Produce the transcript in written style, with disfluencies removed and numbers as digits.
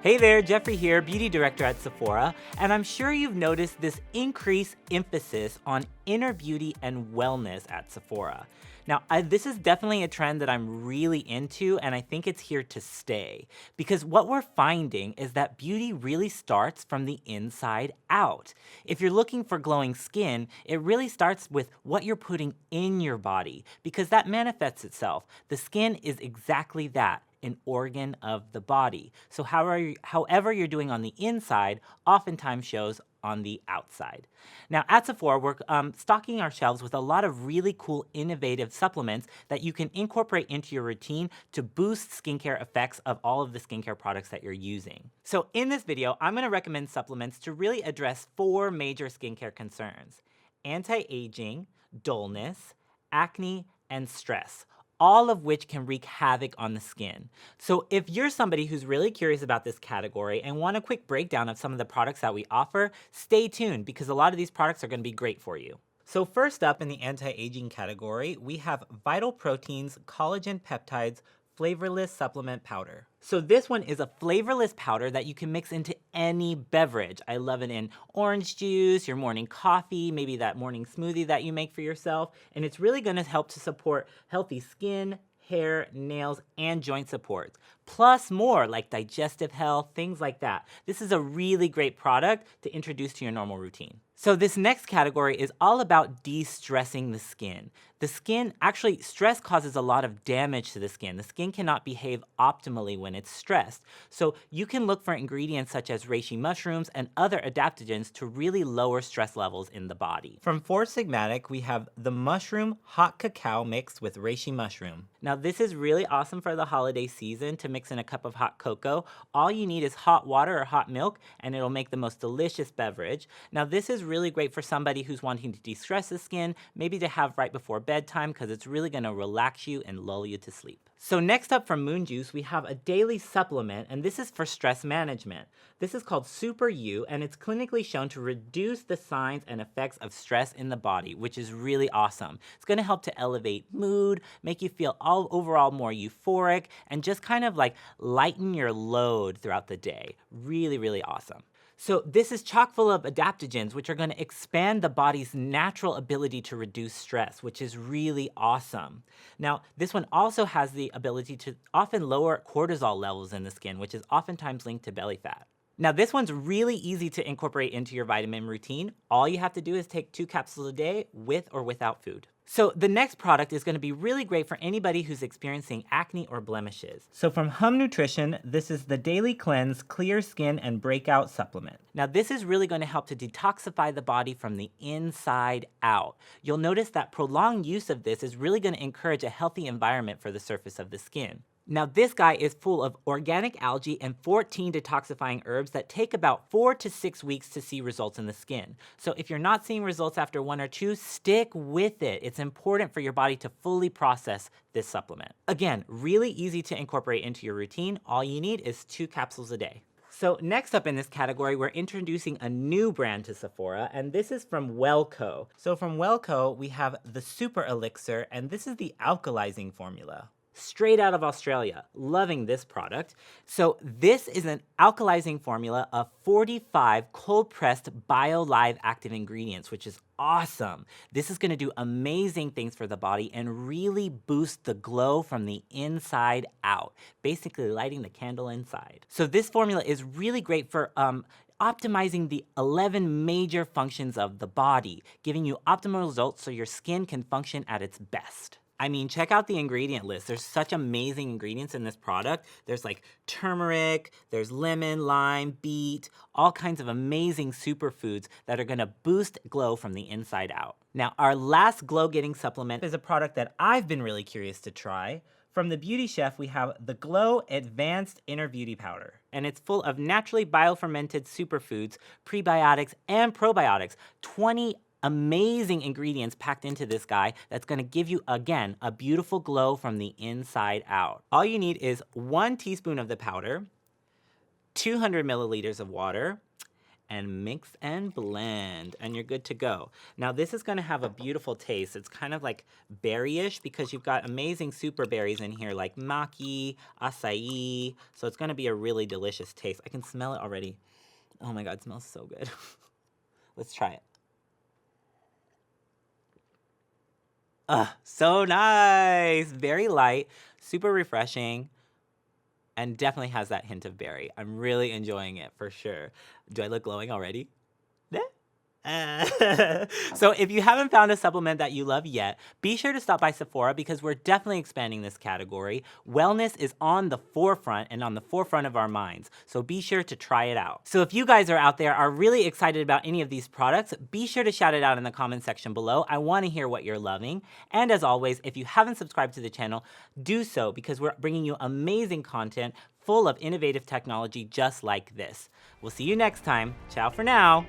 Hey there, Jeffrey here, Beauty Director at Sephora, and I'm sure you've noticed this increased emphasis on inner beauty and wellness at Sephora. Now, this is definitely a trend that I'm really into, and I think it's here to stay. Because what we're finding is that beauty really starts from the inside out. If you're looking for glowing skin, it really starts with what you're putting in your body, because that manifests itself. The skin is exactly that, an organ of the body. So however you're doing on the inside oftentimes shows on the outside. Now at Sephora, we're stocking our shelves with a lot of really cool innovative supplements that you can incorporate into your routine to boost skincare effects of all of the skincare products that you're using. So in this video, I'm gonna recommend supplements to really address 4 major skincare concerns: anti-aging, dullness, acne, and stress, all of which can wreak havoc on the skin. So if you're somebody who's really curious about this category and want a quick breakdown of some of the products that we offer, stay tuned because a lot of these products are gonna be great for you. So first up in the anti-aging category, we have Vital Proteins Collagen Peptides Flavorless Supplement Powder. So this one is a flavorless powder that you can mix into any beverage. I love it in orange juice, your morning coffee, maybe that morning smoothie that you make for yourself. And it's really gonna help to support healthy skin, hair, nails, and joint supports. Plus more like digestive health, things like that. This is a really great product to introduce to your normal routine. So this next category is all about de-stressing the skin. The skin, actually, stress causes a lot of damage to the skin. The skin cannot behave optimally when it's stressed. So you can look for ingredients such as reishi mushrooms and other adaptogens to really lower stress levels in the body. From Four Sigmatic, we have the Mushroom Hot Cacao Mix with reishi mushroom. Now this is really awesome for the holiday season to mix in a cup of hot cocoa. All you need is hot water or hot milk and it'll make the most delicious beverage. Now this is really great for somebody who's wanting to de-stress the skin, maybe to have right before bedtime because it's really gonna relax you and lull you to sleep. So next up from Moon Juice, we have a daily supplement, and this is for stress management. This is called Super U, and it's clinically shown to reduce the signs and effects of stress in the body, which is really awesome. It's gonna help to elevate mood, make you feel overall more euphoric, and just kind of like lighten your load throughout the day. Really, really awesome. So this is chock full of adaptogens, which are gonna expand the body's natural ability to reduce stress, which is really awesome. Now, this one also has the ability to often lower cortisol levels in the skin, which is oftentimes linked to belly fat. Now, this one's really easy to incorporate into your vitamin routine. All you have to do is take 2 capsules a day with or without food. So the next product is gonna be really great for anybody who's experiencing acne or blemishes. So from Hum Nutrition, this is the Daily Cleanse Clear Skin and Breakout Supplement. Now this is really gonna help to detoxify the body from the inside out. You'll notice that prolonged use of this is really gonna encourage a healthy environment for the surface of the skin. Now this guy is full of organic algae and 14 detoxifying herbs that take about 4 to 6 weeks to see results in the skin. So if you're not seeing results after 1 or 2, stick with it. It's important for your body to fully process this supplement. Again, really easy to incorporate into your routine. All you need is 2 capsules a day. So next up in this category, we're introducing a new brand to Sephora, and this is from Wellco. So from Wellco, we have the Super Elixir, and this is the Alkalizing formula. Straight out of Australia. Loving this product. So this is an alkalizing formula of 45 cold-pressed bio-live active ingredients, which is awesome. This is gonna do amazing things for the body and really boost the glow from the inside out, basically lighting the candle inside. So this formula is really great for optimizing the 11 major functions of the body, giving you optimal results so your skin can function at its best. I mean, check out the ingredient list. There's such amazing ingredients in this product. There's like turmeric, there's lemon, lime, beet, all kinds of amazing superfoods that are gonna boost glow from the inside out. Now, our last glow-getting supplement is a product that I've been really curious to try. From the Beauty Chef, we have the Glow Advanced Inner Beauty Powder. And it's full of naturally biofermented superfoods, prebiotics, and probiotics. 20 amazing ingredients packed into this guy that's gonna give you, again, a beautiful glow from the inside out. All you need is 1 teaspoon of the powder, 200 milliliters of water, and mix and blend, and you're good to go. Now this is gonna have a beautiful taste. It's kind of like berry-ish because you've got amazing super berries in here like maki, acai, so it's gonna be a really delicious taste. I can smell it already. Oh my God, it smells so good. Let's try it. So nice, very light, super refreshing, and definitely has that hint of berry. I'm really enjoying it for sure. Do I look glowing already? So if you haven't found a supplement that you love yet, be sure to stop by Sephora because we're definitely expanding this category. Wellness is on the forefront and on the forefront of our minds, so be sure to try it out. So if you guys are out there are really excited about any of these products, be sure to shout it out in the comment section below. I want to hear what you're loving. And as always, if you haven't subscribed to the channel, do so because we're bringing you amazing content full of innovative technology just like this. We'll see you next time. Ciao for now.